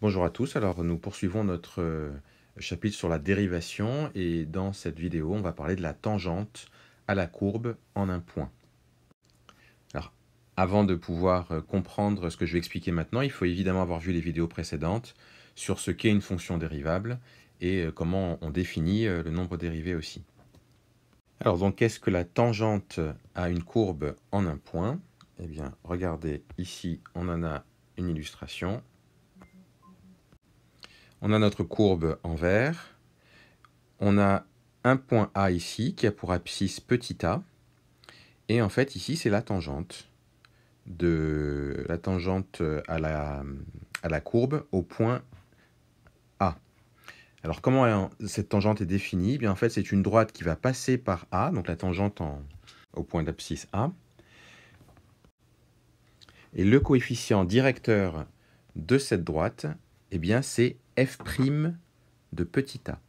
Bonjour à tous, alors nous poursuivons notre chapitre sur la dérivation et dans cette vidéo on va parler de la tangente à la courbe en un point. Alors avant de pouvoir comprendre ce que je vais expliquer maintenant, il faut évidemment avoir vu les vidéos précédentes sur ce qu'est une fonction dérivable et comment on définit le nombre dérivé aussi. Alors donc qu'est-ce que la tangente à une courbe en un point? Eh bien regardez ici on en a une illustration. On a notre courbe en vert. On a un point A ici qui a pour abscisse petit a. Et en fait, ici, c'est la tangente à la courbe au point A. Alors, comment cette tangente est définie? Eh bien, en fait, c'est une droite qui va passer par A, donc la tangente au point d'abscisse A. Et le coefficient directeur de cette droite, eh bien, c'est f' de petit a.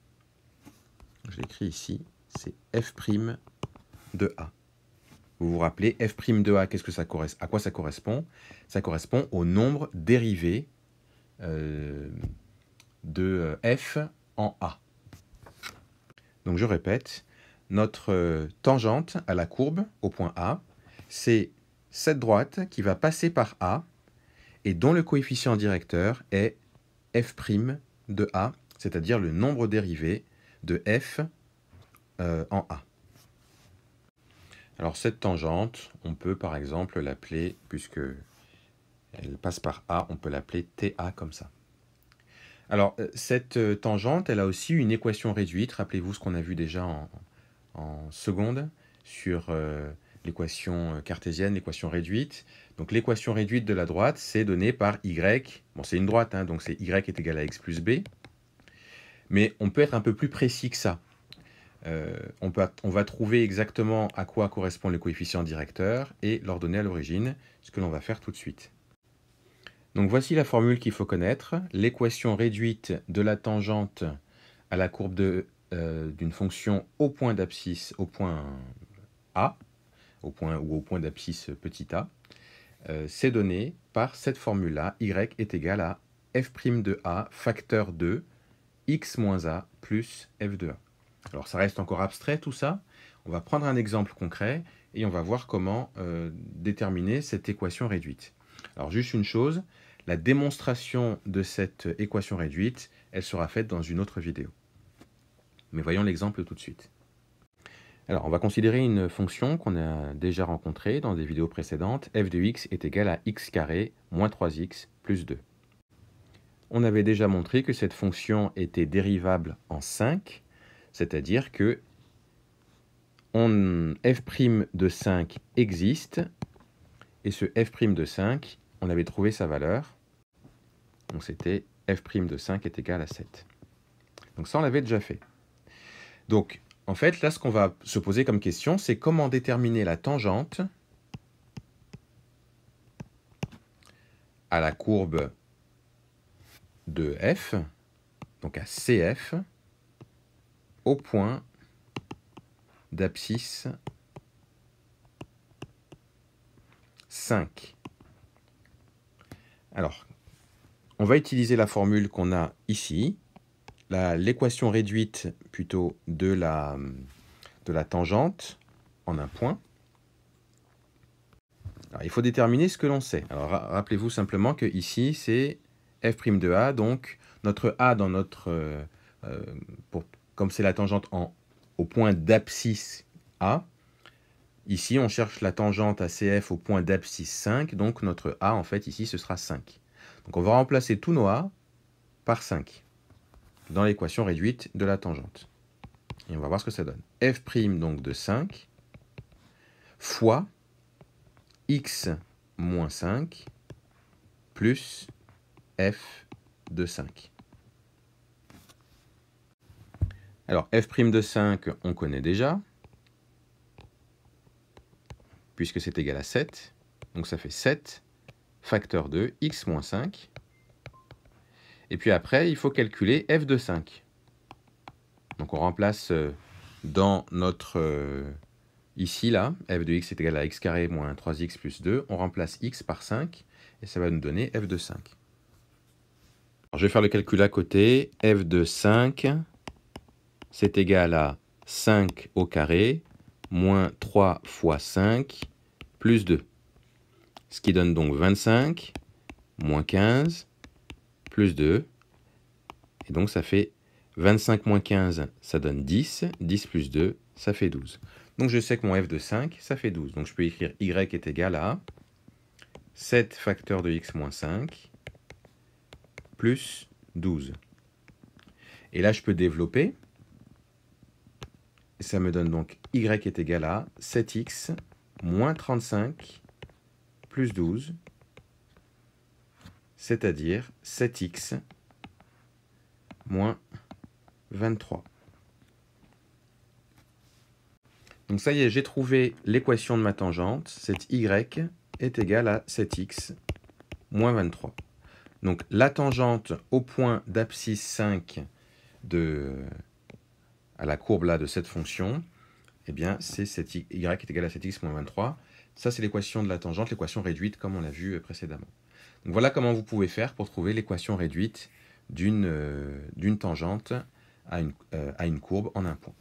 Je l'écris ici, c'est f' de a. Vous vous rappelez, f' de a, à quoi ça correspond? Ça correspond au nombre dérivé de f en a. Donc je répète, notre tangente à la courbe au point A, c'est cette droite qui va passer par A et dont le coefficient directeur est f' de A, c'est-à-dire le nombre dérivé de f en A. Alors cette tangente, on peut par exemple l'appeler, puisque elle passe par A, on peut l'appeler TA comme ça. Alors cette tangente, elle a aussi une équation réduite. Rappelez-vous ce qu'on a vu déjà en seconde sur l'équation cartésienne, l'équation réduite. Donc l'équation réduite de la droite, c'est donné par y. Bon, c'est une droite, hein, donc c'est y est égal à x plus b. Mais on peut être un peu plus précis que ça. On va trouver exactement à quoi correspond le coefficient directeur et l'ordonnée à l'origine, ce que l'on va faire tout de suite. Donc voici la formule qu'il faut connaître. L'équation réduite de la tangente à la courbe d'une fonction au point d'abscisse, au point A, au point d'abscisse petit a, c'est donné par cette formule-là, y est égal à f' de a facteur 2 x moins a plus f de a. Alors ça reste encore abstrait tout ça. On va prendre un exemple concret et on va voir comment déterminer cette équation réduite. Alors juste une chose, la démonstration de cette équation réduite, elle sera faite dans une autre vidéo. Mais voyons l'exemple tout de suite. Alors on va considérer une fonction qu'on a déjà rencontrée dans des vidéos précédentes. F de x est égal à x carré moins 3x plus 2. On avait déjà montré que cette fonction était dérivable en 5, c'est-à-dire que f' de 5 existe, et ce f' de 5, on avait trouvé sa valeur. Donc c'était f' de 5 est égal à 7. Donc ça, on l'avait déjà fait. Donc, en fait, là, ce qu'on va se poser comme question, c'est comment déterminer la tangente à la courbe de f, donc à CF, au point d'abscisse 5. Alors, on va utiliser la formule qu'on a ici, l'équation réduite plutôt de la tangente en un point. Alors, il faut déterminer ce que l'on sait. Alors rappelez-vous simplement que ici c'est f' de a, donc notre a dans notre comme c'est la tangente au point d'abscisse a, ici on cherche la tangente à CF au point d'abscisse 5, donc notre a en fait ici ce sera 5. Donc on va remplacer tous nos a par 5 dans l'équation réduite de la tangente. Et on va voir ce que ça donne. F' donc de 5 fois x moins 5 plus f de 5. Alors f' de 5, on connaît déjà, puisque c'est égal à 7. Donc ça fait 7 facteur 2, x moins 5. Et puis après, il faut calculer f de 5. Donc on remplace dans notre... ici, là, f de x est égal à x carré moins 3x plus 2. On remplace x par 5, et ça va nous donner f de 5. Alors, je vais faire le calcul à côté. f de 5, c'est égal à 5 au carré, moins 3 fois 5, plus 2. Ce qui donne donc 25, moins 15, plus 2. Et donc ça fait 25 moins 15, ça donne 10. 10 plus 2, ça fait 12. Donc je sais que mon f de 5, ça fait 12. Donc je peux écrire y est égal à 7 facteurs de x moins 5 plus 12. Et là, je peux développer. Et ça me donne donc y est égal à 7x moins 35 plus 12, c'est-à-dire 7x moins 23. Donc ça y est, j'ai trouvé l'équation de ma tangente. Cette y est égale à 7x moins 23. Donc la tangente au point d'abscisse 5 à la courbe là de cette fonction, eh bien c'est y est égal à 7x moins 23. Ça c'est l'équation de la tangente, l'équation réduite comme on l'a vu précédemment. Donc voilà comment vous pouvez faire pour trouver l'équation réduite d'une tangente à une courbe en un point.